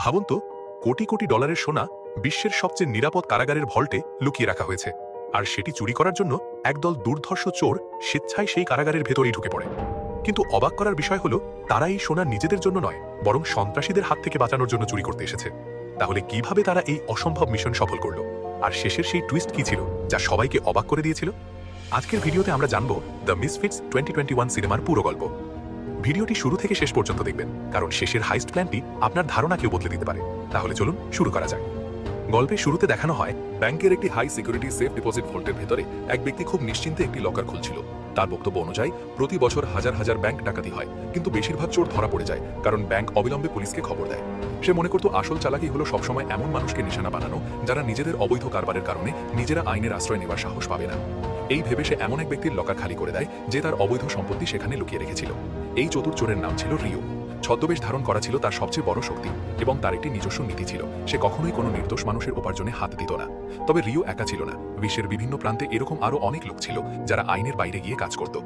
ভাবুন তো, কোটি কোটি ডলারের সোনা বিশ্বের সবচেয়ে নিরাপদ কারাগারের ভল্টে লুকিয়ে রাখা হয়েছে, আর সেটি চুরি করার জন্য একদল দুর্ধর্ষ চোর স্বেচ্ছায় সেই কারাগারের ভেতরেই ঢুকে পড়ে। কিন্তু অবাক করার বিষয় হলো, তারা এই সোনা নিজেদের জন্য নয়, বরং সন্ত্রাসীদের হাত থেকে বাঁচানোর জন্য চুরি করতে এসেছে। তাহলে কিভাবে তারা এই অসম্ভব মিশন সফল করলো, আর শেষের সেই টুইস্ট কি ছিল যা সবাইকে অবাক করে দিয়েছিল? আজকের ভিডিওতে আমরা জানব দ্য মিসফিটস 2021 সিনেমার পুরো গল্প। ভিডিওটি শুরু থেকে শেষ পর্যন্ত দেখবেন, কারণ শেষের হাইস্ট প্ল্যানটি আপনার ধারণাকেও বদলে দিতে পারে। তাহলে চলুন শুরু করা যাক। গল্পের শুরুতে দেখানো হয়, ব্যাংকের একটি হাই সিকিউরিটি সেফ ডিপোজিট ভল্টের ভেতরে এক ব্যক্তি খুব নিশ্চিন্তে একটি লকার খুলছিল। তার বক্তব্য অনুযায়ী প্রতি বছর হাজার হাজার ব্যাংক ডাকাতি হয়, কিন্তু বেশিরভাগ চোর ধরা পড়ে যায় কারণ ব্যাংক অবিলম্বে পুলিশকে খবর দেয়। সে মনে করত আসল চালাকি হলো সবসময় এমন মানুষকে নিশানা বানানো যারা নিজেদের অবৈধ কারবারের কারণে নিজেরা আইনের আশ্রয় নেওয়ার সাহস পাবে না। এই ভেবে সে এমন এক ব্যক্তির লকার খালি করে দেয় যে তার অবৈধ সম্পত্তি সেখানে লুকিয়ে রেখেছিল। এই চতুর চোরের নাম ছিল রিও। ছদ্মবেশ ধারণ করা ছিল তার সবচেয়ে বড় শক্তি, এবং তার একটি নিজস্ব নীতি ছিল, সে কখনোই কোনো নির্দোষ মানুষের উপার্জনে হাত দিত না। তবে রিও একা ছিল না, বিশ্বের বিভিন্ন প্রান্তে এরকম আরও অনেক লোক ছিল যারা আইনের বাইরে গিয়ে কাজ করত।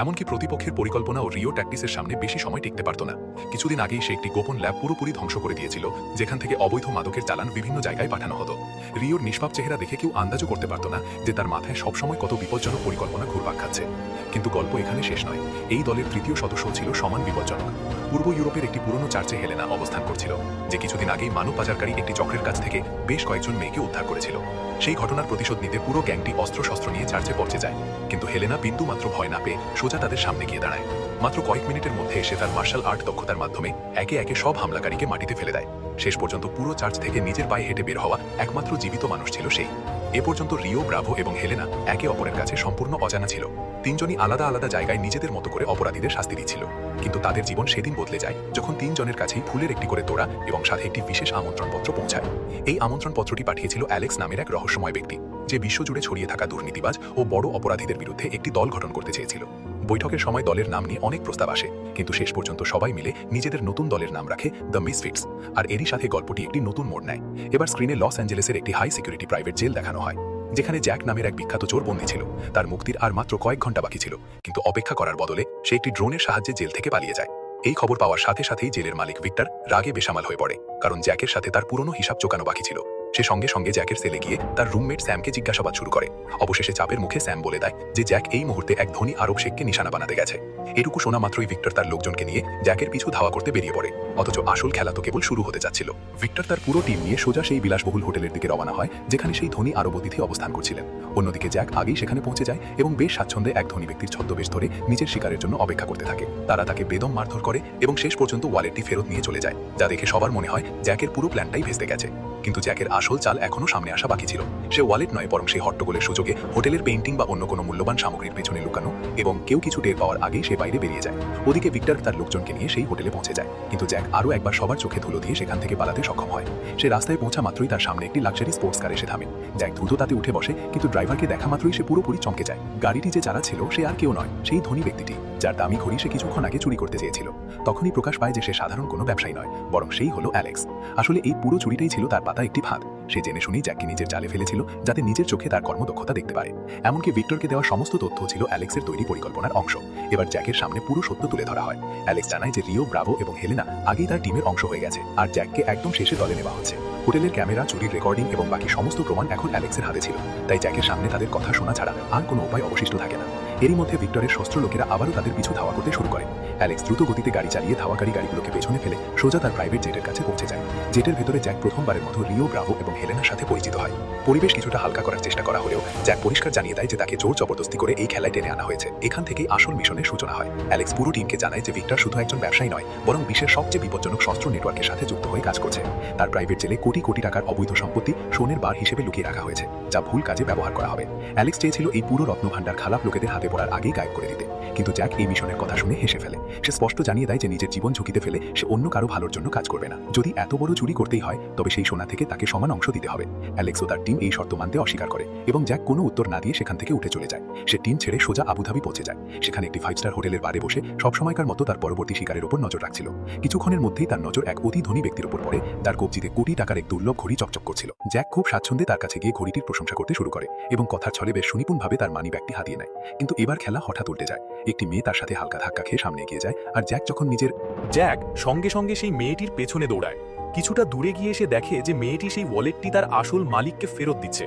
এমনকি প্রতিপক্ষের পরিকল্পনা ও রিও ট্যাকটিসের সামনে বেশি সময় টিকতে পারত না। কিছুদিন আগেই সে একটি গোপন ল্যাব পুরোপুরি ধ্বংস করে দিয়েছিল, যেখান থেকে অবৈধ মাদকের চালান বিভিন্ন জায়গায় পাঠানো হতো। রিওর নিষ্পাপ চেহারা দেখে কেউ আন্দাজও করতে পারত না যে তার মাথায় সবসময় কত বিপজ্জনক পরিকল্পনা ঘুরপাক খাচ্ছে। কিন্তু গল্প এখানে শেষ নয়। এই দলের তৃতীয় সদস্য ছিল সমান বিপজ্জনক। পূর্ব ইউরোপের একটি পুরনো চার্চে হেলেনা অবস্থান করছিল, যে কিছুদিন আগেই মানব পাচারকারী একটি চক্রের কাছ থেকে বেশ কয়েকজন মেয়েকে উদ্ধার করেছিল। সেই ঘটনার প্রতিশোধ নিতে পুরো গ্যাংটি অস্ত্রশস্ত্র নিয়ে চার্চে পৌঁছে যায়, কিন্তু হেলেনা বিন্দু মাত্র ভয় না পেয়ে সোজা তাদের সামনে গিয়ে দাঁড়ায়। মাত্র কয়েক মিনিটের মধ্যে এসে তার মার্শাল আর্ট দক্ষতার মাধ্যমে একে একে সব হামলাকারীকে মাটিতে ফেলে দেয়। শেষ পর্যন্ত পুরো চার্চ থেকে নিজের পায়ে হেঁটে বের হওয়া একমাত্র জীবিত মানুষ ছিল সেই। এ পর্যন্ত রিও, ব্রাভো এবং হেলেনা একে অপরের কাছে সম্পূর্ণ অজানা ছিল। তিনজনই আলাদা আলাদা জায়গায় নিজেদের মতো করে অপরাধীদের শাস্তি দিচ্ছিল। কিন্তু তাদের জীবন সেদিন বদলে যায় যখন তিনজনের কাছেই ফুলের একটি করে তোড়া এবং সাথে একটি বিশেষ আমন্ত্রণপত্র পৌঁছায়। এই আমন্ত্রণপত্রটি পাঠিয়েছিল অ্যালেক্স নামের এক রহস্যময় ব্যক্তি, যে বিশ্বজুড়ে ছড়িয়ে থাকা দুর্নীতিবাজ ও বড় অপরাধীদের বিরুদ্ধে একটি দল গঠন করতে চেয়েছিল। বৈঠকের সময় দলের নাম নিয়ে অনেক প্রস্তাব আসে, কিন্তু শেষ পর্যন্ত সবাই মিলে নিজেদের নতুন দলের নাম রাখে দ্য মিসফিটস। আর এরই সাথে গল্পটি একটি নতুন মোড় নেয়। এবার স্ক্রিনে লস অ্যাঞ্জেলেসের একটি হাই সিকিউরিটি প্রাইভেট জেল দেখানো হয়, যেখানে জ্যাক নামের এক বিখ্যাত চোর বন্দী ছিল। তার মুক্তির আর মাত্র কয়েক ঘন্টা বাকি ছিল, কিন্তু অপেক্ষা করার বদলে সে একটি ড্রোনের সাহায্যে জেল থেকে পালিয়ে যায়। এই খবর পাওয়ার সাথে সাথেই জেলের মালিক ভিক্টর রাগে বেসামাল হয়ে পড়ে, কারণ জ্যাকের সাথে তার পুরনো হিসাব চোকানো বাকি ছিল। সে সঙ্গে সঙ্গে জ্যাকের সেলে গিয়ে তার রুমমেট স্যামকে জিজ্ঞাসাবাদ শুরু করে। অবশেষে চাপের মুখে স্যাম বলে দেয় যে জ্যাক এই মুহূর্তে এক ধনী আরব শেখকে নিশানা বানাতে গেছে। এটুকু শোনা মাত্রই ভিক্টর তার লোকজনকে নিয়ে জ্যাকের পিছু ধাওয়া করতে বেরিয়ে পড়ে। অথচ আসল খেলা তো কেবল শুরু হতে যাচ্ছিল। ভিক্টর তার পুরো টিম নিয়ে সোজা সেই বিলাসবহুল হোটেলের দিকে রওনা হয়, যেখানে সেই ধনী আরব অতিথি অবস্থান করছিলেন। অন্যদিকে জ্যাক আগেই সেখানে পৌঁছে যায় এবং বেশ স্বাচ্ছন্দ্যে এক ধনী ব্যক্তির ছদ্মবেশ ধরে নিজের শিকারের জন্য অপেক্ষা করতে থাকে। তারা তাকে বেদম মারধর করে এবং শেষ পর্যন্ত ওয়ালেটটি ফেরত নিয়ে চলে যায়, যা দেখে সবার মনে হয় জ্যাকের পুরো প্ল্যানটাই ভেস্তে গেছে। কিন্তু জ্যাকের আসল চাল এখনো সামনে আসা বাকি ছিল। সে ওয়ালেট নয়, বরং সেই হট্টগোলের সুযোগে হোটেলের পেইন্টিং বা অন্য কোনো মূল্যবান সামগ্রীর পেছনে লুকানো, এবং কেউ কিছু টের পাওয়ার আগেই সে বাইরে বেরিয়ে যায়। ওদিকে ভিক্টর তার লোকজনকে নিয়ে সেই হোটেলে পৌঁছে যায়, কিন্তু জ্যাক আরও একবার সবার চোখে ধুলো দিয়ে সেখান থেকে পালাতে সক্ষম হয়। সে রাস্তায় পৌঁছা মাত্রই তার সামনে একটি লাক্সারি স্পোর্টস কার এসে থামে। জ্যাক দ্রুত তাতে উঠে বসে, কিন্তু ড্রাইভারকে দেখা মাত্রই সে পুরোপুরি চমকে যায়। গাড়িটি যে চালাচ্ছিল সে আর কেউ নয়, সেই ধনী ব্যক্তিটি যার দামি ঘড়ি সে কিছুক্ষণ আগে চুরি করতে চেয়েছিল। তখনই প্রকাশ পায় যে সে সাধারণ কোনো ব্যবসায়ী নয়, বরং সেই হলো অ্যালেক্স। আসলে এই পুরো চুরিটাই ছিল তার পাতা একটি ফাঁদ। সে জেনে শুনেই জ্যাককে নিজের জালে ফেলেছিল, যাতে নিজের চোখে তার কর্মদক্ষতা দেখতে পারে। এমনকি ভিক্টরকে দেওয়া সমস্ত তথ্য ছিল অ্যালেক্সের তৈরি পরিকল্পনার অংশ। এবার জ্যাকের সামনে পুরো সত্য তুলে ধরা হয়। অ্যালেক্স জানায় যে রিও, ব্রাভো এবং হেলেনা আগেই তার টিমের অংশ হয়ে গেছে, আর জ্যাককে একদম শেষে দলে নেওয়া হচ্ছে। হোটেলের ক্যামেরা, চুরির রেকর্ডিং এবং বাকি সমস্ত প্রমাণ এখন অ্যালেক্সের হাতে ছিল, তাই জ্যাকের সামনে তাদের কথা শোনা ছাড়া আর কোনো উপায় অবশিষ্ট থাকে না। এরই মধ্যে ভিক্টরের শস্ত্র লোকেরা আবারও তাদের পিছু ধাওয়া করতে শুরু করে। অ্যালেক্স দ্রুত গতিতে গাড়ি চালিয়ে ধাওয়াকারী গাড়িগুলোকে পেছনে ফেলে সোজা তার প্রাইভেট জেটের কাছে পৌঁছে যায়। জেটের ভেতরে জ্যাক প্রথমবারের মতো রিও, ব্রাভো এবং হেলেনার সাথে পরিচিত হয়। পরিবেশ কিছুটা হালকা করার চেষ্টা করা হলেও জ্যাক পরিষ্কার জানিয়ে দেয় যে তাকে জোর জবরদস্তি করে এই খেলায় টেনে আনা হয়েছে। এখান থেকেই আসল মিশনের সূচনা হয়। অ্যালেক্স পুরো টিমকে জানায় যে ভিক্টর শুধু একজন ব্যবসায়ী নয়, বরং বিশ্বের সবচেয়ে বিপজ্জনক শস্ত্র নেটওয়ার্কের সাথে যুক্ত হয়ে কাজ করছে। তার প্রাইভেট জেলে কোটি কোটি টাকার অবৈধ সম্পত্তি সোনের বার হিসেবে লুকিয়ে রাখা হয়েছে, যা ভুল কাজে ব্যবহার করা হবে। অ্যালেক্স চেয়েছিল এই পুরো রত্নভাণ্ডার খারাপ লোকেদের হাতে পড়ার আগেই গায়েব করে দিতে, কিন্তু জ্যাক এই মিশনের কথা শুনে হেসে ফেলে। সে স্পষ্ট জানিয়ে দেয় যে নিজের জীবন ঝুঁকিতে ফেলে সে অন্য কারো ভালোর জন্য কাজ করবে না। যদি এত বড় চুরি করতেই হয়, তবে সেই সোনা থেকে তাকে সমান অংশ দিতে হবে। অ্যালেক্স ও তার টিম এই শর্ত মানতে অস্বীকার করে, এবং জ্যাক কোনো উত্তর না দিয়ে সেখান থেকে উঠে চলে যায়। সে টিম ছেড়ে সোজা আবুধাবি পৌঁছে যায়। সেখানে একটি 5 স্টার হোটেলের বারে বসে সবসময়কার মতো তার পরবর্তী শিকারের উপর নজর রাখছিল। কিছুক্ষণের মধ্যেই তার নজর এক অতি ধনী ব্যক্তির উপর পড়ে, তার কবজিতে কোটি টাকার এক দুর্লভ ঘড়ি চকচক করছিল। জ্যাক খুব স্বাচ্ছন্দ্যে তার কাছে গিয়ে ঘড়িটির প্রশংসা করতে শুরু করে এবং কথার ছলে বেশ সুনিপুণভাবে তার মানি ব্যাগটি হাতিয়ে নেয়। কিন্তু এবার খেলা হঠাৎ উল্টে যায়। একটি মেয়ে তার সাথে হালকা ধাক্কা খেয়ে সামনে এগিয়ে যায়, আর জ্যাক যখন নিজের জ্যাক সঙ্গে সঙ্গে সেই মেয়েটির পেছনে দৌড়ায়। কিছুটা দূরে গিয়ে সে দেখে যে মেয়েটি সেই ওয়ালেটটি তার আসল মালিককে ফেরত দিচ্ছে।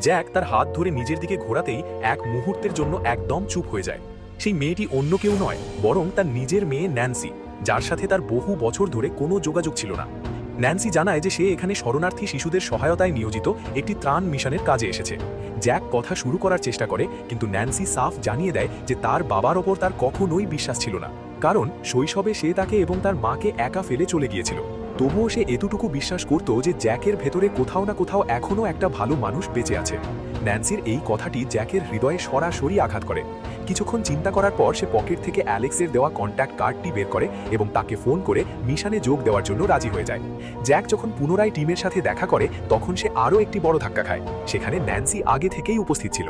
জ্যাক তার হাত ধরে নিজের দিকে ঘোরাতেই এক মুহূর্তের জন্য একদম চুপ হয়ে যায়। সেই মেয়েটি অন্য কেউ নয়, বরং তার নিজের মেয়ে ন্যান্সি, যার সাথে তার বহু বছর ধরে কোনো যোগাযোগ ছিল না। ন্যান্সি জানায় যে সে এখানে শরণার্থী শিশুদের সহায়তায় নিয়োজিত একটি ত্রাণ মিশনের কাজে এসেছে। জ্যাক কথা শুরু করার চেষ্টা করে, কিন্তু ন্যান্সি সাফ জানিয়ে দেয় যে তার বাবার ওপর তার কখনোই বিশ্বাস ছিল না, কারণ শৈশবে সে তাকে এবং তার মাকে একা ফেলে চলে গিয়েছিল। তবুও সে এতটুকু বিশ্বাস করত যে জ্যাকের ভেতরে কোথাও না কোথাও এখনও একটা ভালো মানুষ বেঁচে আছে। ন্যান্সির এই কথাটি জ্যাকের হৃদয়ে সরাসরি আঘাত করে। কিছুক্ষণ চিন্তা করার পর সে পকেট থেকে অ্যালেক্সের দেওয়া কন্ট্যাক্ট কার্ডটি বের করে এবং তাকে ফোন করে মিশনে যোগ দেওয়ার জন্য রাজি হয়ে যায়। জ্যাক যখন পুনরায় টিমের সাথে দেখা করে তখন সে আরও একটি বড় ধাক্কা খায়। সেখানে ন্যান্সি আগে থেকেই উপস্থিত ছিল।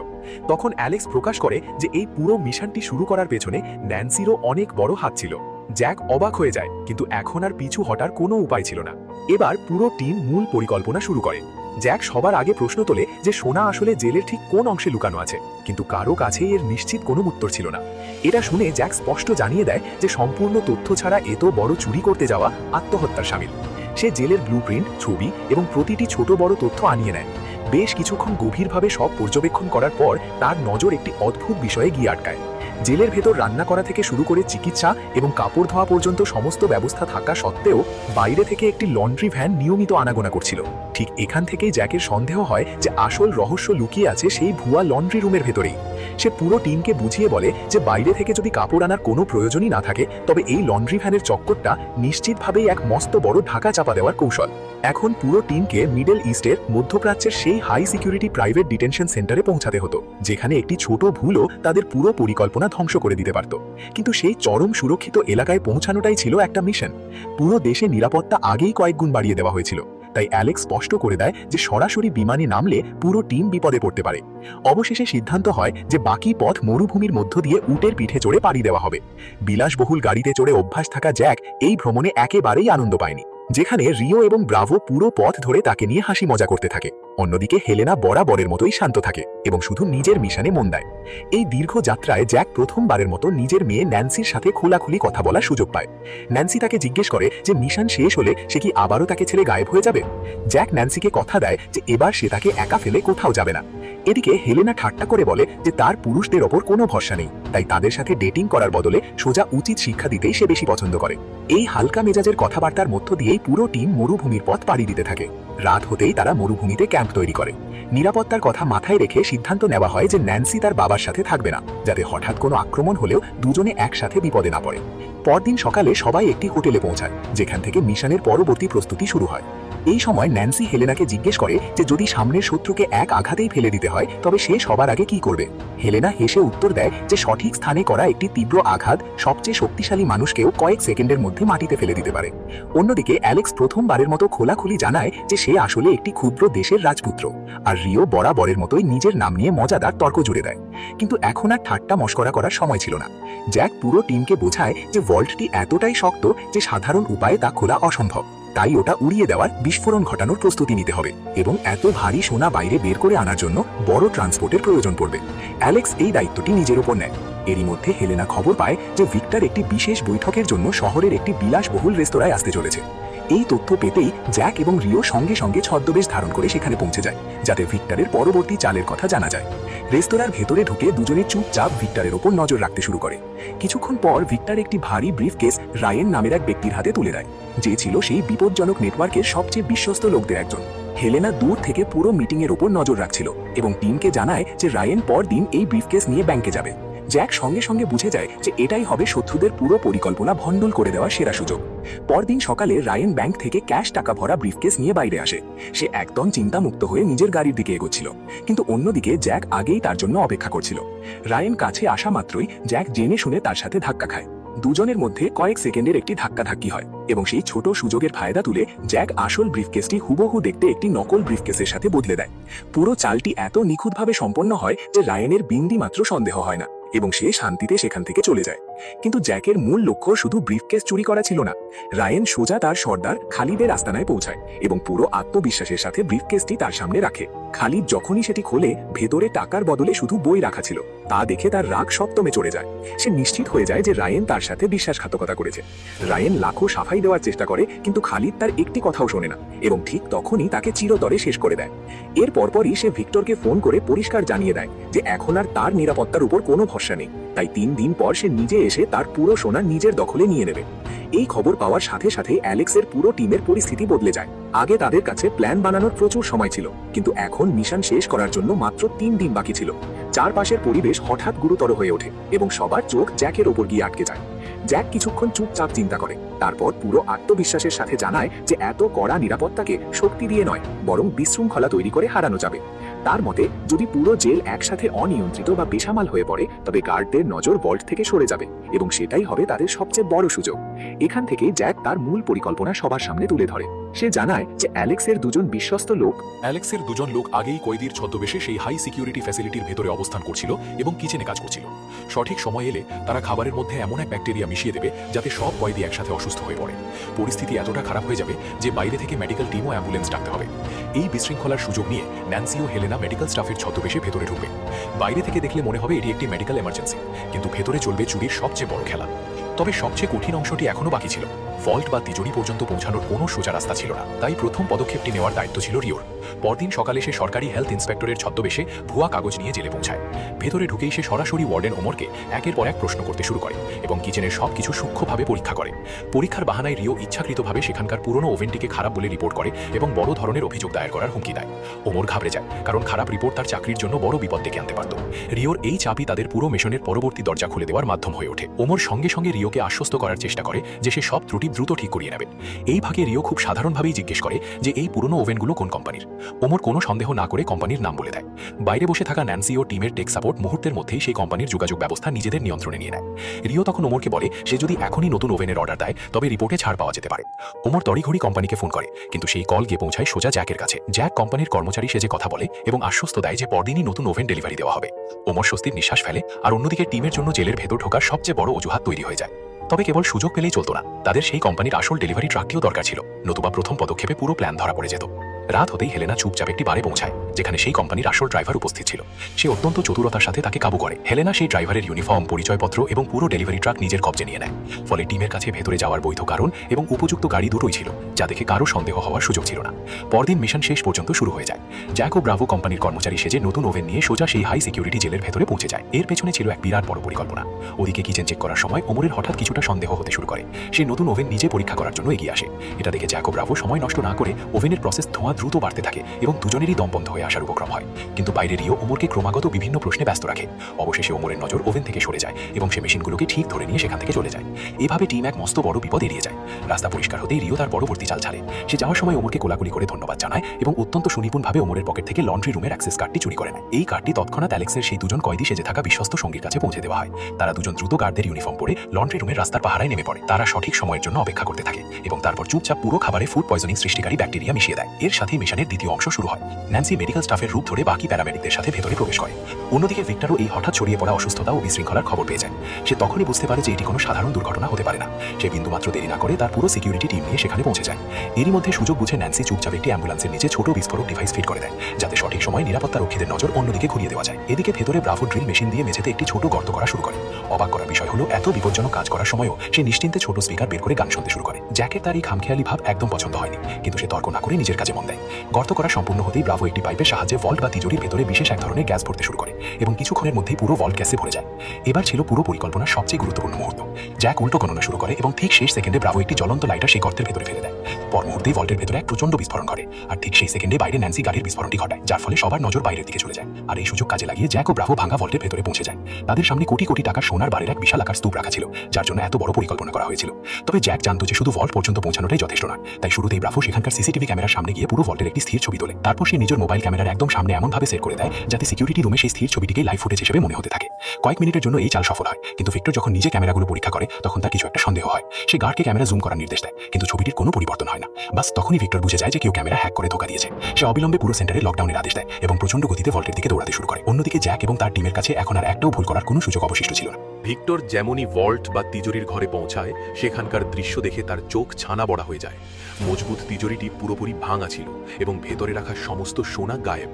তখন অ্যালেক্স প্রকাশ করে যে এই পুরো মিশনটি শুরু করার পেছনে ন্যান্সিরও অনেক বড় হাত ছিল। জ্যাক অবাক হয়ে যায়, কিন্তু এখন আর পিছু হটার কোনো উপায় ছিল না। এবার পুরো টিম মূল পরিকল্পনা শুরু করে। জ্যাক সবার আগে প্রশ্ন তোলে যে সোনা আসলে জেলের ঠিক কোন অংশে লুকানো আছে, কিন্তু কারো কাছেই এর নিশ্চিত কোনো উত্তর ছিল না। এটা শুনে জ্যাক স্পষ্ট জানিয়ে দেয় যে সম্পূর্ণ তথ্য ছাড়া এত বড় চুরি করতে যাওয়া আত্মহত্যার শামিল। সে জেলের ব্লুপ্রিন্ট, ছবি এবং প্রতিটি ছোট বড় তথ্য আনিয়ে নেয়। বেশ কিছুক্ষণ গভীরভাবে সব পর্যবেক্ষণ করার পর তার নজর একটি অদ্ভুত বিষয়ে গিয়ে আটকায়। জেলের ভেতর রান্না করা থেকে শুরু করে চিকিৎসা এবং কাপড় ধোয়া পর্যন্ত সমস্ত ব্যবস্থা থাকা সত্ত্বেও বাইরে থেকে একটি লন্ড্রি ভ্যান নিয়মিত আনাগোনা করছিল। ঠিক এখান থেকেই জ্যাকের সন্দেহ হয় যে আসল রহস্য লুকিয়ে আছে সেই ভুয়া লন্ড্রি রুমের ভেতরেই। সে পুরো টিমকে বুঝিয়ে বলে যে বাইরে থেকে যদি কাপড় আনার কোনো প্রয়োজনই না থাকে, তবে এই লন্ড্রি ভ্যানের চক্করটা নিশ্চিতভাবেই এক মস্ত বড় ঢাকা চাপা দেওয়ার কৌশল। এখন পুরো টিমকে মিডল ইস্টের মধ্যপ্রাচ্যের সেই হাই সিকিউরিটি প্রাইভেট ডিটেনশন সেন্টারে পৌঁছাতে হতো, যেখানে একটি ছোট ভুলও তাদের পুরো পরিকল্পনা ধ্বংস করে দিতে পারত। কিন্তু সেই চরম সুরক্ষিত এলাকায় পৌঁছানোটাই ছিল একটা মিশন। পুরো দেশে নিরাপত্তা আগেই কয়েক গুণ বাড়িয়ে দেওয়া হয়েছিল, তাই অ্যালেক্স স্পষ্ট করে দেয় যে সরাসরি বিমানে নামলে পুরো টিম বিপদে পড়তে পারে। অবশেষে সিদ্ধান্ত হয় যে বাকি পথ মরুভূমির মধ্য দিয়ে উটের পিঠে চড়ে পাড়ি দেওয়া হবে। বিলাসবহুল গাড়িতে চড়ে অভ্যাস থাকা জ্যাক এই ভ্রমণে একেবারেই আনন্দ পায়নি, যেখানে রিও এবং ব্রাভো পুরো পথ ধরে তাকে নিয়ে হাসি মজা করতে থাকে। অন্যদিকে হেলেনা বরাবরের মতোই শান্ত থাকে এবং শুধু নিজের মিশনে মন দেয়। এই দীর্ঘ যাত্রায় জ্যাক প্রথমবারের মতো নিজের মেয়ে ন্যান্সির সাথে খোলাখুলি কথা বলার সুযোগ পায়। ন্যান্সি তাকে জিজ্ঞেস করে যে মিশন শেষ হলে সে কি আবারও তাকে ছেড়ে গায়েব হয়ে যাবে। জ্যাক ন্যান্সিকে কথা দেয় যে এবার সে তাকে একা ফেলে কোথাও যাবে না। এদিকে হেলেনা ঠাট্টা করে বলে যে তার পুরুষদের ওপর কোনো ভরসা নেই, তাই তাদের সাথে ডেটিং করার বদলে সোজা উচিত শিক্ষা দিতেই সে বেশি পছন্দ করে। এই হালকা মেজাজের কথাবার্তার মধ্য দিয়েই পুরো টিম মরুভূমির পথ পাড়ি দিতে থাকে। রাত হতেই তারা মরুভূমিতে ক্যাম্প তৈরি করে। নিরাপত্তার কথা মাথায় রেখে সিদ্ধান্ত নেওয়া হয় যে ন্যান্সি তার বাবার সাথে থাকবে না, যাতে হঠাৎ কোনো আক্রমণ হলেও দুজনে একসাথে বিপদে না পড়ে। পরদিন সকালে সবাই একটি হোটেলে পৌঁছায়, যেখান থেকে মিশনের পরবর্তী প্রস্তুতি শুরু হয়। এই সময় ন্যান্সি হেলেনাকে জিজ্ঞেস করে যে যদি সামনের শত্রুকে এক আঘাতেই ফেলে দিতে হয় তবে সে সবার আগে কি করবে। হেলেনা হেসে উত্তর দেয় যে সঠিক স্থানে করা একটি তীব্র আঘাত সবচেয়ে শক্তিশালী মানুষকেও কয়েক সেকেন্ডের মধ্যে মাটিতে ফেলে দিতে পারে। অন্যদিকে অ্যালেক্স প্রথমবারের মতো খোলাখুলি জানায় যে সে আসলে একটি ক্ষুদ্র দেশের রাজপুত্র, আর রিও বরাবরের মতোই নিজের নাম নিয়ে মজাদার তর্ক জুড়ে দেয়। কিন্তু এখন আর ঠাট্টা মশকরা করার সময় ছিল না। জ্যাক পুরো টিমকে বোঝায় যে ভল্টটি এতটাই শক্ত যে সাধারণ উপায়ে তা খোলা অসম্ভব, তাই ওটা উড়িয়ে দেওয়ার বিস্ফোরণ ঘটানোর প্রস্তুতি নিতে হবে এবং এত ভারী সোনা বাইরে বের করে আনার জন্য বড় ট্রান্সপোর্টের প্রয়োজন পড়বে। অ্যালেক্স এই দায়িত্বটি নিজের উপর নেয়। এরই মধ্যে হেলেনা খবর পায় যে ভিক্টর একটি বিশেষ বৈঠকের জন্য শহরের একটি বিলাসবহুল রেস্তোরাঁয় আসতে চলেছে। এই তথ্য পেতেই জ্যাক এবং রিও সঙ্গে সঙ্গে ছদ্মবেশ ধারণ করে সেখানে পৌঁছে যায়, যাতে ভিক্টরের পরবর্তী চালের কথা জানা যায়। রেস্তোরাঁর ভেতরে ঢুকে দুজনে চুপচাপ ভিক্টরের ওপর নজর রাখতে শুরু করে। কিছুক্ষণ পর ভিক্টর একটি ভারী ব্রিফকেস রায়েন নামের এক ব্যক্তির হাতে তুলে দেয়, যে ছিল সেই বিপজ্জনক নেটওয়ার্কের সবচেয়ে বিশ্বস্ত লোকদের একজন। হেলেনা দূর থেকে পুরো মিটিং এর ওপর নজর রাখছিল এবং টিমকে জানায় যে রায়েন পরদিন এই ব্রিফকেস নিয়ে ব্যাংকে যাবে। জ্যাক সঙ্গে সঙ্গে বুঝে যায় যে এটাই হবে শত্রুদের পুরো পরিকল্পনা ভণ্ডুল করে দেওয়ার সেরা সুযোগ। পরদিন সকালে রায়েন ব্যাংক থেকে ক্যাশ টাকা ভরা ব্রিফকেস নিয়ে বাইরে আসে। সে একদম চিন্তামুক্ত হয়ে নিজের গাড়ির দিকে এগোচ্ছিল, কিন্তু অন্যদিকে জ্যাক আগেই তার জন্য অপেক্ষা করছিল। রায়েন কাছে আসা মাত্রই জ্যাক জেনে শুনে তার সাথে ধাক্কা খায়। দুজনের মধ্যে কয়েক সেকেন্ডের একটি ধাক্কাধাক্কি হয় এবং সেই ছোট সুযোগের ফায়দা তুলে জ্যাক আসল ব্রিফকেসটি হুবহু দেখতে একটি নকল ব্রিফকেসের সাথে বদলে দেয়। পুরো চালটি এত নিখুঁতভাবে সম্পন্ন হয় যে রায়েনের বিন্দু মাত্র সন্দেহ হয় না এবং সে শান্তিতে সেখান থেকে চলে যায়। কিন্তু জ্যাকের মূল লক্ষ্য শুধু ব্রিফকেস চুরি করা ছিল না। রায়ান সোজা তার সর্দার খালিদের আস্তানায় পৌঁছায় এবং পুরো আত্মবিশ্বাসের সাথে ব্রিফকেসটি তার সামনে রাখে। খালিদ যখনই সেটি খোলে, ভেতরে টাকার বদলে শুধু বই রাখা ছিল। তা দেখে তার রাগ সপ্তমে চড়ে যায়। সে নিশ্চিত হয়ে যায় যে রায়ান তার সাথে বিশ্বাসঘাতকতা করেছে। রায়ান লাখো সাফাই দেওয়ার চেষ্টা করে, কিন্তু খালিদ তার একটি কথাও শোনে না এবং ঠিক তখনই তাকে চিরতরে শেষ করে দেয়। এর পরপরই সে ভিক্টরকে ফোন করে পরিষ্কার জানিয়ে দেয় যে এখন আর তার নিরাপত্তার উপর কোনো ভরসা নেই। তাই 3 দিন পর সে নিজে এসে তার পুরো সোনা নিজের দখলে নিয়ে নেবে। এই খবর পাওয়ার সাথে সাথে অ্যালেক্সের পুরো টিমের পরিস্থিতি বদলে যায়। আগে তাদের কাছে প্ল্যান বানানোর প্রচুর সময় ছিল, কিন্তু এখন মিশন শেষ করার জন্য মাত্র 3 দিন বাকি ছিল। চারপাশের পরিবেশ হঠাৎ গুরুতর হয়ে ওঠে এবং সবার চোখ জ্যাকের ওপর গিয়ে আটকে যায়। জ্যাক কিছুক্ষণ চুপচাপ চিন্তা করে, তারপর পুরো আত্মবিশ্বাসের সাথে জানায় যে এত কড়া নিরাপত্তাকে শক্তি দিয়ে নয়, বরং বিশৃঙ্খলা তৈরি করে হারানো যাবে। তার মতে যদি পুরো জেল একসাথে অনিয়ন্ত্রিত বা বেসামাল হয়ে পড়ে, তবে গার্ডদের নজর ভল্ট থেকে সরে যাবে এবং সেটাই হবে তাদের সবচেয়ে বড় সুযোগ। এখান থেকে জ্যাক তার মূল পরিকল্পনা সবার সামনে তুলে ধরে। সে জানায় যে অ্যালেক্সের দুজন বিশ্বস্ত লোক অ্যালেক্সের দুজন লোক আগেই কয়েদির ছদ্মবেশে সেই হাই সিকিউরিটি ফ্যাসিলিটির ভেতরে অবস্থান করছিল এবং কিচেনে কাজ করছিল। সঠিক সময় এলে তারা খাবারের মধ্যে এমন এক ব্যাকটেরিয়া মিশিয়ে দেবে যাতে সব কয়েদি একসাথে অসুস্থ হয়ে পড়ে। পরিস্থিতি এতটা খারাপ হয়ে যাবে যে বাইরে থেকে মেডিকেল টিম ও অ্যাম্বুলেন্স ডাকতে হবে। এই বিশৃঙ্খলার সুযোগ নিয়ে ন্যান্সি ও হেলেনা মেডিকেল স্টাফের ছদ্মবেশে ভেতরে ঢুকবে। বাইরে থেকে দেখলে মনে হবে এটি একটি মেডিকেল এমার্জেন্সি, কিন্তু ভেতরে চলবে চুরির সবচেয়ে বড় খেলা। তবে সবচেয়ে কঠিন অংশটি এখনো বাকি ছিল। ভল্ট বা তিজোরি পর্যন্ত পৌঁছানোর কোনো সোজা রাস্তা ছিল না। তাই প্রথম পদক্ষেপটি নেওয়ার দায়িত্ব ছিল রিওর। পরদিন সকালে সে সরকারি হেলথ ইন্সপেক্টরের ছদ্মবেশে ভুয়া কাগজ নিয়ে জেলে পৌঁছায়। ভেতরে ঢুকেই সে সরাসরি ওয়ার্ডেন ওমরকে একের পর এক প্রশ্ন করতে শুরু করে এবং কিচেনের সবকিছু সূক্ষ্মভাবে পরীক্ষা করে। পরীক্ষার বাহানায় রিও ইচ্ছাকৃতভাবে সেখানকার পুরনো ওভেনটিকে খারাপ বলে রিপোর্ট করে এবং বড় ধরনের অভিযোগ দায়ের করার হুমকি দেয়। ওমর ঘাবড়ে যায়, কারণ খারাপ রিপোর্ট তার চাকরির জন্য বড় বিপদ ডেকে আনতে পারত। রিওর এই চাপই তাদের পুরো মিশনের পরবর্তী দরজা খুলে দেওয়ার মাধ্যম হয়ে ওঠে। ওমর সঙ্গে সঙ্গে রিওকে আশ্বস্ত করার চেষ্টা করে যে সে সব ত্রুটি দ্রুত ঠিক করিয়ে নেবে। এই ভাগে রিও খুব সাধারণভাবেই জিজ্ঞেস করে যে এই পুরনো ওভেনগুলো কোন কোম্পানির। ওমর কোনো সন্দেহ না করে কোম্পানির নাম বলে দেয়। বাইরে বসে থাকা ন্যান্সি ও টিমের টেক সাপোর্ট মুহূর্তের মধ্যেই সেই কোম্পানির যোগাযোগ ব্যবস্থা নিজেদের নিয়ন্ত্রণে নিয়ে নেয়। রিও তখন ওমরকে বলে সে যদি এখনই নতুন ওভেনের অর্ডার দেয় তবে রিপোর্টে ছাড় পাওয়া যেতে পারে। ওমর তড়িঘড়ি কোম্পানিকে ফোন করে, কিন্তু সেই কল গিয়ে পৌঁছায় সোজা জ্যাকের কাছে। জ্যাক কোম্পানির কর্মচারী সেজে কথা বলে এবং আশ্বস্ত দেয় যে পরদিনই নতুন ওভেন ডেলিভারি দেওয়া হবে। ওমর স্বস্তির নিঃশ্বাস ফেলে, আর অন্যদিকে টিমের জন্য জেলের ভেতর ঢোকার সবচেয়ে বড় অজুহাত তৈরি হয়ে যায়। তবে কেবল সুযোগ পেলেই চলতো না, তাদের সেই কোম্পানির আসল ডেলিভারি ট্রাকটিও দরকার ছিল, নতুবা প্রথম পদক্ষেপে পুরো প্ল্যান ধরা পড়ে যেত। রাত হতেই হেলেনা চুপচাপ একটি বারে পৌঁছায় যেখানে সেই কোম্পানির আসল ড্রাইভার উপস্থিত ছিল। সে অত্যন্ত চতুরতার সাথে তাকে কাবু করে। হেলেনা সেই ড্রাইভারের ইউনিফর্ম, পরিচয়পত্র এবং পুরো ডেলিভারি ট্রাক নিজের কবজে নিয়ে নেয়। ফলে টিমের কাছে ভেতরে যাওয়ার বৈধ কারণ এবং উপযুক্ত গাড়ি দুটোই ছিল, যা দেখে কারো সন্দেহ হওয়ার সুযোগ ছিল না। পরদিন মিশন শেষ পর্যন্ত শুরু হয়ে যায়। জ্যাক ও ব্রাভো কোম্পানির কর্মচারী সেজে নতুন ওভেন নিয়ে সোজা সেই হাই সিকিউরিটি জেলের ভেতরে পৌঁছে যায়। এর পেছনে ছিল এক বিরাট বড় পরিকল্পনা। ওদিকে কিচেন চেক করার সময় ওমরের হঠাৎ কিছুটা সন্দেহ হতে শুরু করে। সে নতুন ওভেন নিজে পরীক্ষা করার জন্য এগিয়ে আসে। এটা দেখে জ্যাক ও ব্রাভো সময় নষ্ট না করে ওভেনের প্রসেস ধোঁয়া দ্রুত বাড়তে থাকে এবং দুজনেরই দম বন্ধ হয়ে আসার উপক্রম হয়। কিন্তু বাইরে রিও ওমরকে ক্রমাগত বিভিন্ন প্রশ্নে ব্যস্ত রাখে। অবশেষে ওমরের নজর ওভেন থেকে সরে যায় এবং সে মেশিনগুলোকে ঠিক ধরে নিয়ে সেখান থেকে চলে যায়। এভাবে টিম এক মস্ত বড় বিপদ এড়িয়ে যায়। রাস্তা পরিষ্কার হতেই রিও তার পরবর্তী চাল ছাড়ে। সে যাওয়ার সময় ওমরকে কোলাকুলি করে ধন্যবাদ জানায় এবং অত্যন্ত সুনিপুণভাবে ওমরের পকেট থেকে লন্ড্রি রুমের অ্যাক্সেস কার্ডটি চুরি করে নেয়। এই কার্ডটি তৎক্ষণাৎ অ্যালেক্সের সেই দুজন কয়েদি সেজে থাকা বিশ্বস্ত সঙ্গীর কাছে পৌঁছে দেওয়া হয়। তারা দুজন দ্রুত গার্ডদের ইউনিফর্ম পরে লন্ড্রি রুমের রাস্তার পাহারায় নেমে পড়ে। তারা সঠিক সময়ের জন্য অপেক্ষা করতে থাকে এবং তারপর চুপচাপ পুরো খাবারে ফুড পয়জনিং সৃষ্টিকারী ব্যাকটেরিয়া মিশিয়ে দেয়। এর সাথে মিশনের দ্বিতীয় অংশ শুরু হয়। ন্যান্সি মেডিকেল স্টাফের রূপ ধরে বাকি প্যারামেডিকদের সাথে ভেতরে প্রবেশ করে। অন্যদিকে ভিক্টরও এই হঠাৎ ছড়িয়ে পড়া অসুস্থতা ও বিশৃঙ্খলার খবর পেয়ে যায়। সে তখনই বুঝতে পারে যে এটি কোনো সাধারণ দুর্ঘটনা হতে পারে না। সে বিন্দুমাত্র দেরি না করে তার পুরো সিকিউরিটি টিম নিয়ে সেখানে পৌঁছে যায়। এরই মধ্যে সুযোগ বুঝে ন্যান্সি চুপচাপ একটি অ্যাম্বুলেন্সের নিচে ছোট বিস্ফোরক ডিভাইস ফিট করে দেয়, যাতে সঠিক সময় নিরাপত্তা রক্ষীদের নজর অন্যদিকে ঘুরিয়ে দেওয়া যায়। এদিকে ভেতরে ব্রাভো ড্রিল মেশিন দিয়ে মেঝেতে একটি ছোট গর্ত করা শুরু করে। অবাক করার বিষয় হলো এত বিপজ্জনক কাজ করার সময়ও সে নিশ্চিন্তে ছোট স্পিকার বের করে গান শুনতে শুরু করে। জ্যাকের তার এই খামখেয়ালি ভাব একদম পছন্দ হয়নি, কিন্তু সে তর্ক না করে নিজের কাজে মন দেয়। গর্ত করা সম্পূর্ণ হতেই ব্রাভো একটি পাইপের সাহায্যে ভল্ট বা তিজোরির ভেতরে বিশেষ এক ধরনের গ্যাস ভরতে শুরু করে এবং কিছুক্ষণের মধ্যেই পুরো ভল্ট গ্যাসে ভরে যায়। এবার ছিল পুরো পরিকল্পনার সবচেয়ে গুরুত্বপূর্ণ মুহূর্ত। জ্যাক উল্টো গণনা শুরু করে এবং ঠিক শেষ সেকেন্ডে ব্রাভো একটি জ্বলন্ত লাইটার সেই গর্তের ভেতরে ফেলে দেয়। পর মুহূর্তেই ভল্টের ভেতরে এক প্রচন্ড বিস্ফোরণ ঘটে, আর ঠিক সেই সেকেন্ডে বাইরে ন্যান্সি গাড়ির বিস্ফোরণটি ঘটায়, যার ফলে সবার নজর বাইরের দিকে চলে যায়। আর এই সুযোগ কাজে লাগিয়ে জ্যাক ও ব্রাভো ভাঙা ভল্টের ভেতরে পৌঁছে যায়। তাদের সামনে কোটি কোটি টাকার সোনার বারের এক বিশাল আকার স্তূপ রাখা ছিল, যার জন্য এত বড় পরিকল্পনা করা হয়েছিল। তবে জ্যাক জানতো যে শুধু ভল্ট পর্যন্ত পৌঁছানোটাই যথেষ্ট নয়। তাই শুরুতেই ব্রাভো সেখানকার সিসিটিভি ক্যামেরার সামনে গিয়ে পুরো ভল্টের একটি স্থির ছবি তোলে। তারপর সে নিজের মোবাইল ক্যামেরার একদম সামনে এমনভাবে সেট করে দেয় যাতে সিকিউরিটি রুমে সেই স্থির ছবিটিকে লাইভ ফুটেজ হিসেবে মনে হতে থাকে। কয়েক মিনিটের জন্য এই চাল সফল হয়, কিন্তু ভিক্টর যখন নিজে ক্যামেরাগুলো পরীক্ষা করে তখন তার কিছু একটা সন্দেহ হয়। সে গার্ডকে ক্যামেরা জুম করার নির্দেশ দেয়, কিন্তু ছবিটির কোনো পরিবর্তন হয় না। বাস তখনই ভিক্টর বুঝে যায় যে কেউ ক্যামেরা হ্যাক করে ধোকা দিয়েছে। সে অবিলম্বে পুরো সেন্টারে লকডাউনের আদেশ দেয় এবং প্রচন্ড গতিতে ভল্টের দিকে দৌড়াতে শুরু করে। অন্যদিকে জ্যাক এবং তার টিমের কাছে এখন আর একটাও ভুল করার কোনো সুযোগ অবশিষ্ট ছিল না। ভিক্টর যেমনই ভল্ট বা তিজোরির ঘরে পৌঁছায় সেখানকার দৃশ্য দেখে তার চোখ ছানা বড়া হয়ে যায়। মজবুত তিজোরিটি পুরোপুরি ভাঙা ছিল এবং ভেতরে রাখা সমস্ত সোনা গায়েব।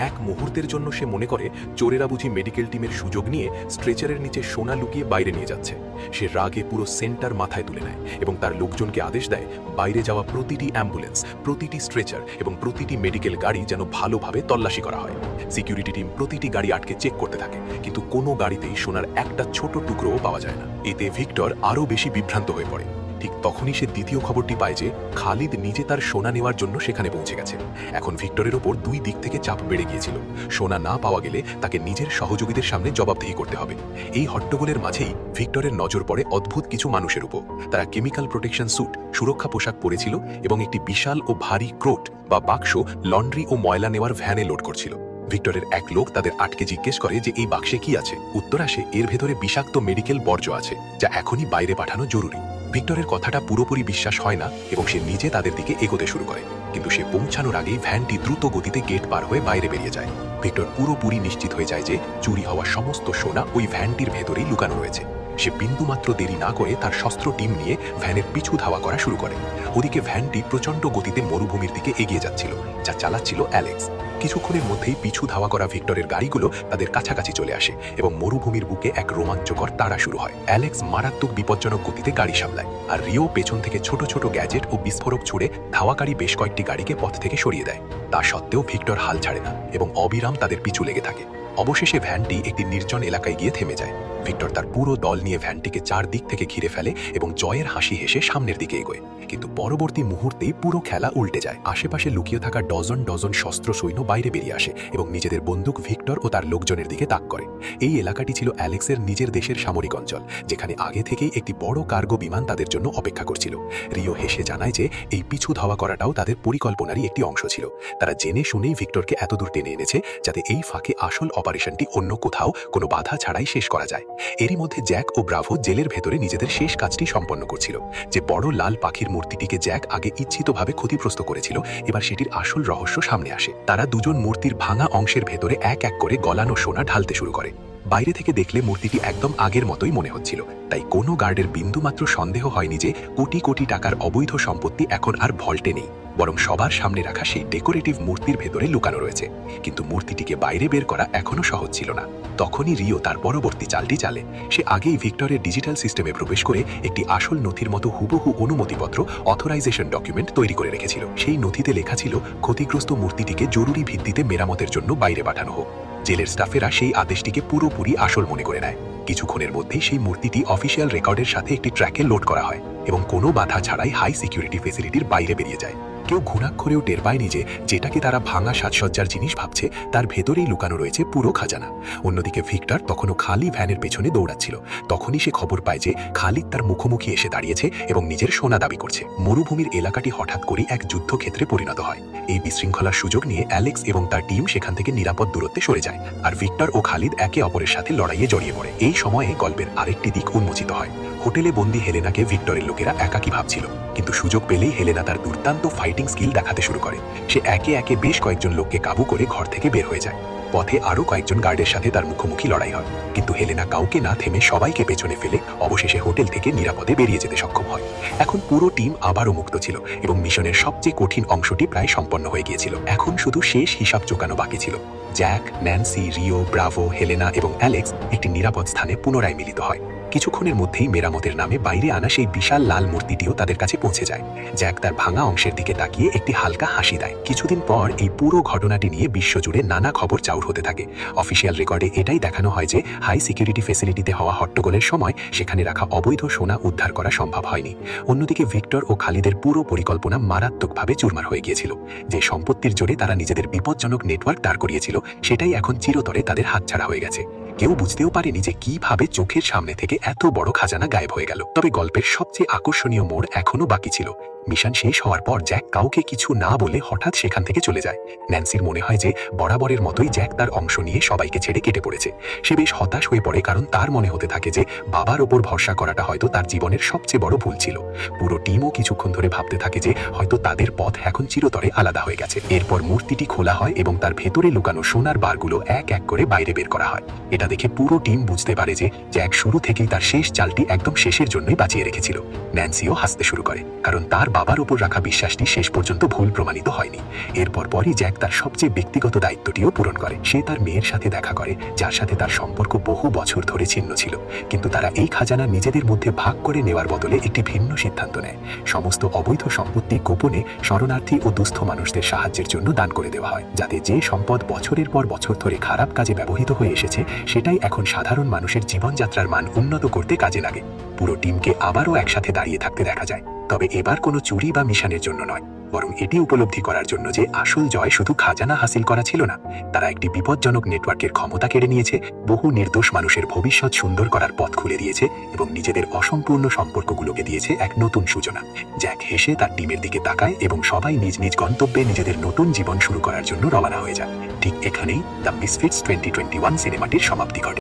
এক মুহূর্তের জন্য সে মনে করে চোরেরা বুঝি মেডিকেল টিমের সুযোগ নিয়ে স্ট্রেচারের নিচে সোনা লুকিয়ে বাইরে নিয়ে যাচ্ছে। সে রাগে পুরো সেন্টার মাথায় তুলে নেয় এবং তার লোকজনকে আদেশ দেয় বাইরে যাওয়া প্রতিটি অ্যাম্বুলেন্স, প্রতিটি স্ট্রেচার এবং প্রতিটি মেডিকেল গাড়ি যেন ভালোভাবে তল্লাশি করা হয়। সিকিউরিটি টিম প্রতিটি গাড়ি আটকে চেক করতে থাকে, কিন্তু কোনো গাড়িতেই সোনার একটা ছোট টুকরোও পাওয়া যায় না। এতে ভিক্টর আরও বেশি বিভ্রান্ত হয়ে পড়ে। ঠিক তখনই সে দ্বিতীয় খবরটি পায় যে খালিদ নিজে তার সোনা নেওয়ার জন্য সেখানে পৌঁছে গেছে। এখন ভিক্টরের ওপর দুই দিক থেকে চাপ বেড়ে গিয়েছিল। সোনা না পাওয়া গেলে তাকে নিজের সহযোগীদের সামনে জবাবদিহি করতে হবে। এই হট্টগোলের মাঝেই ভিক্টরের নজর পড়ে অদ্ভুত কিছু মানুষের উপর। তারা কেমিক্যাল প্রোটেকশন স্যুট, সুরক্ষা পোশাক পরেছিল এবং একটি বিশাল ও ভারী ক্রোট বা বাক্স লন্ড্রি ও ময়লা নেওয়ার ভ্যানে লোড করছিল। ভিক্টরের এক লোক তাদের আটকে জিজ্ঞেস করে যে এই বাক্সে কি আছে। উত্তর আসে এর ভেতরে বিষাক্ত মেডিকেল বর্জ্য আছে, যা এখনই বাইরে পাঠানো জরুরি। ভিক্টরের কথাটা পুরোপুরি বিশ্বাস হয় না এবং সে নিজে তাদের দিকে এগোতে শুরু করে, কিন্তু সে পৌঁছানোর আগেই ভ্যানটি দ্রুত গতিতে গেট পার হয়ে বাইরে বেরিয়ে যায়। ভিক্টর পুরোপুরি নিশ্চিত হয়ে যায় যে চুরি হওয়া সমস্ত সোনা ওই ভ্যানটির ভেতরেই লুকানো রয়েছে। সে বিন্দুমাত্র দেরি না করে তার শস্ত্র টিম নিয়ে ভ্যানের পিছু ধাওয়া করা শুরু করে। ওদিকে ভ্যানটি প্রচণ্ড গতিতে মরুভূমির দিকে এগিয়ে যাচ্ছিল, যা চালাচ্ছিল অ্যালেক্স। কিছুক্ষণের মধ্যেই পিছু ধাওয়া করা ভিক্টরের গাড়িগুলো তাদের কাছাকাছি চলে আসে এবং মরুভূমির বুকে এক রোমাঞ্চকর তাড়া শুরু হয়। অ্যালেক্স মারাত্মক বিপজ্জনক গতিতে গাড়ি সামলায়, আর রিও পেছন থেকে ছোট ছোট গ্যাজেট ও বিস্ফোরক ছুড়ে ধাওয়াকারী বেশ কয়েকটি গাড়িকে পথ থেকে সরিয়ে দেয়। তা সত্ত্বেও ভিক্টর হাল ছাড়ে না এবং অবিরাম তাদের পিছু লেগে থাকে। অবশেষে ভ্যানটি একটি নির্জন এলাকায় গিয়ে থেমে যায়। ভিক্টর তার পুরো দল নিয়ে ভ্যানটিকে চারদিক থেকে ঘিরে ফেলে এবং জয়ের হাসি হেসে সামনের দিকে এগোয়। কিন্তু পরবর্তী মুহূর্তেই পুরো খেলা উল্টে যায়। আশেপাশে লুকিয়ে থাকা ডজন ডজন শস্ত্র সৈন্য বাইরে বেরিয়ে আসে এবং নিজেদের বন্দুক ভিক্টর ও তার লোকজনের দিকে তাক করে। এই এলাকাটি ছিল অ্যালেক্সের নিজের দেশের সামরিক অঞ্চল, যেখানে আগে থেকেই একটি বড় কার্গো বিমান তাদের জন্য অপেক্ষা করছিল। রিও হেসে জানায় যে এই পিছু ধাওয়া করাটাও তাদের পরিকল্পনারই একটি অংশ ছিল। তারা জেনে শুনেই ভিক্টরকে এতদূর টেনে এনেছে যাতে এই ফাঁকে আসল অপারেশনটি অন্য কোথাও কোনো বাধা ছাড়াই শেষ করা যায়। এরই মধ্যে জ্যাক ও ব্রাভো জেলের ভেতরে নিজেদের শেষ কাজটি সম্পন্ন করছিল। যে বড় লাল পাখির মূর্তিটিকে জ্যাক আগে ইচ্ছিতভাবে ক্ষতিগ্রস্ত করেছিল, এবার সেটির আসল রহস্য সামনে আসে। তারা দুজন মূর্তির ভাঙা অংশের ভেতরে এক এক করে গলানো সোনা ঢালতে শুরু করে। বাইরে থেকে দেখলে মূর্তিটি একদম আগের মতোই মনে হচ্ছিল, তাই কোনো গার্ডের বিন্দুমাত্র সন্দেহ হয়নি যে কোটি কোটি টাকার অবৈধ সম্পত্তি এখন আর ভল্টে নেই, বরং সবার সামনে রাখা সেই ডেকোরেটিভ মূর্তির ভেতরে লুকানো রয়েছে। কিন্তু মূর্তিটিকে বাইরে বের করা এখনো সহজ ছিল না। তখনই রিও তার পরবর্তী চালটি চালে। সে আগেই ভিক্টরের ডিজিটাল সিস্টেমে প্রবেশ করে একটি আসল নথির মতো হুবহু অনুমতিপত্র, অথরাইজেশন ডকুমেন্ট তৈরি করে রেখেছিল। সেই নথিতে লেখা ছিল ক্ষতিগ্রস্ত মূর্তিটিকে জরুরি ভিত্তিতে মেরামতের জন্য বাইরে পাঠানো হোক। জেলের স্টাফেরা সেই আদেশটিকে পুরোপুরি আসল মনে করে নেয়। কিছুক্ষণের মধ্যেই সেই মূর্তিটি অফিসিয়াল রেকর্ডের সাথে একটি ট্র্যাকে লোড করা হয় এবং কোনো বাধা ছাড়াই হাই সিকিউরিটি ফেসিলিটির বাইরে বেরিয়ে যায়। কেউ ঘুণাক্ষরেও টের পায়নি যে যেটাকে তারা ভাঙা সাজসজ্জার জিনিস ভাবছে তার ভেতরেই লুকানো রয়েছে পুরো খাজানা। অন্যদিকে ভিক্টর তখনও খালি ভ্যানের পেছনে দৌড়াচ্ছিল। তখনই সে খবর পায় যে খালিদ তার মুখোমুখি এসে দাঁড়িয়েছে এবং নিজের সোনা দাবি করছে। মরুভূমির এলাকাটি হঠাৎ করেই এক যুদ্ধক্ষেত্রে পরিণত হয়। এই বিশৃঙ্খলার সুযোগ নিয়ে অ্যালেক্স এবং তার টিম সেখান থেকে নিরাপদ দূরত্বে সরে যায়, আর ভিক্টর ও খালিদ একে অপরের সাথে লড়াইয়ে জড়িয়ে পড়ে। এই সময়ে গল্পের আরেকটি দিক উন্মোচিত হয়। হোটেলে বন্দী হেলেনাকে ভিক্টরের লোকেরা একাকী ভাবছিল, কিন্তু সুযোগ পেলেই হেলেনা তার দুর্দান্ত ফাইটিং স্কিল দেখাতে শুরু করে। সে একে একে বেশ কয়েকজন লোককে কাবু করে ঘর থেকে বের হয়ে যায়। পথে আরও কয়েকজন গার্ডের সাথে তার মুখোমুখি লড়াই হয়, কিন্তু হেলেনা কাউকে না থেমে সবাইকে পেছনে ফেলে অবশেষে হোটেল থেকে নিরাপদে বেরিয়ে যেতে সক্ষম হয়। এখন পুরো টিম আবারও মুক্ত ছিল এবং মিশনের সবচেয়ে কঠিন অংশটি প্রায় সম্পন্ন হয়ে গিয়েছিল। এখন শুধু শেষ হিসাব চোকানো বাকি ছিল। Jack, Nancy, Rio, Bravo, Helena এবং অ্যালেক্স একটি নিরাপদ স্থানে পুনরায় মিলিত হয়। কিছুক্ষণের মধ্যেই মেরামতের নামে বাইরে আনা সেই বিশাল লাল মূর্তিটিও তাদের কাছে পৌঁছে যায়। জ্যাক তার ভাঙা অংশের দিকে তাকিয়ে একটি হালকা হাসি দেয়। কিছুদিন পর এই পুরো ঘটনাটি নিয়ে বিশ্বজুড়ে নানা খবর চাউর হতে থাকে। অফিসিয়াল রেকর্ডে এটাই দেখানো হয় যে হাই সিকিউরিটি ফেসিলিটিতে হওয়া হট্টগোলের সময় সেখানে রাখা অবৈধ সোনা উদ্ধার করা সম্ভব হয়নি। অন্যদিকে ভিক্টর ও খালিদের পুরো পরিকল্পনা মারাত্মকভাবে চুরমার হয়ে গিয়েছিল। যে সম্পত্তির জোরে তারা নিজেদের বিপজ্জনক নেটওয়ার্ক দাঁড় করিয়েছিল, সেটাই এখন চিরতরে তাদের হাতছাড়া হয়ে গেছে। কেউ বুঝতেও পারেনি যে কিভাবে চোখের সামনে থেকে এত বড় খাজানা গায়েব হয়ে গেল। তবে গল্পের সবচেয়ে আকর্ষণীয় মোড় এখনো বাকি ছিল। মিশন শেষ হওয়ার পর জ্যাক কাউকে কিছু না বলে হঠাৎ সেখান থেকে চলে যায়। ন্যান্সির মনে হয় যে বরাবরের মতোই জ্যাক তার অংশ নিয়ে সবাইকে ছেড়ে কেটে পড়েছে। সে বেশ হতাশ হয়ে পড়ে, কারণ তার মনে হতে থাকে যে বাবার ওপর ভরসা করাটা হয়তো তার জীবনের সবচেয়ে বড় ভুল ছিল। পুরো টিমও কিছুক্ষণ ধরে ভাবতে থাকে যে হয়তো তাদের পথ এখন চিরতরে আলাদা হয়ে গেছে। এরপর মূর্তিটি খোলা হয় এবং তার ভেতরে লুকানো সোনার বারগুলো এক এক করে বাইরে বের করা হয়। এটা এটা দেখে পুরো টিম বুঝতে পারে যে জ্যাক শুরু থেকেই তার শেষ চালটি একদম শেষের জন্যই বাঁচিয়ে রেখেছিল। ন্যান্সিও হাসতে শুরু করে, কারণ তার বাবার উপর রাখা বিশ্বাসটি শেষ পর্যন্ত ভুল প্রমাণিত হয়নি। এরপর পরই জ্যাক তার সবচেয়ে ব্যক্তিগত দায়িত্বটিও পূরণ করে। সে তার মেয়ের সাথে দেখা করে, যার সাথে তার সম্পর্ক বহু বছর ধরে ছিন্ন ছিল। কিন্তু তারা এই খাজানা নিজেদের মধ্যে ভাগ করে নেওয়ার বদলে একটি ভিন্ন সিদ্ধান্ত নেয়। সমস্ত অবৈধ সম্পত্তি গোপনে শরণার্থী ও দুস্থ মানুষদের সাহায্যের জন্য দান করে দেওয়া হয়, যাতে যে সম্পদ বছরের পর বছর ধরে খারাপ কাজে ব্যবহৃত হয়ে এসেছে সেটাই এখন সাধারণ মানুষের জীবনযাত্রার মান উন্নত করতে কাজে লাগে। পুরো টিমকে আবারও একসাথে দাঁড়িয়ে থাকতে দেখা যায়, তবে এবার কোনো চুরি বা মিশনের জন্য নয়, বরং এটি উপলব্ধি করার জন্য যে আসল জয় শুধু খাজানা হাসিল করা ছিল না, তারা একটি বিপজ্জনক নেটওয়ার্কের ক্ষমতা কেড়ে নিয়েছে, বহু নির্দোষ মানুষের ভবিষ্যৎ সুন্দর করার পথ খুলে দিয়েছে এবং নিজেদের অসম্পূর্ণ সম্পর্কগুলোকে দিয়েছে এক নতুন সূচনা। জ্যাক হেসে তার টিমের দিকে তাকায় এবং সবাই নিজ নিজ গন্তব্যে নিজেদের নতুন জীবন শুরু করার জন্য রওনা হয়ে যায়। ঠিক এখানেই দ্য মিসফিটস 2021 সিনেমাটির সমাপ্তি ঘটে।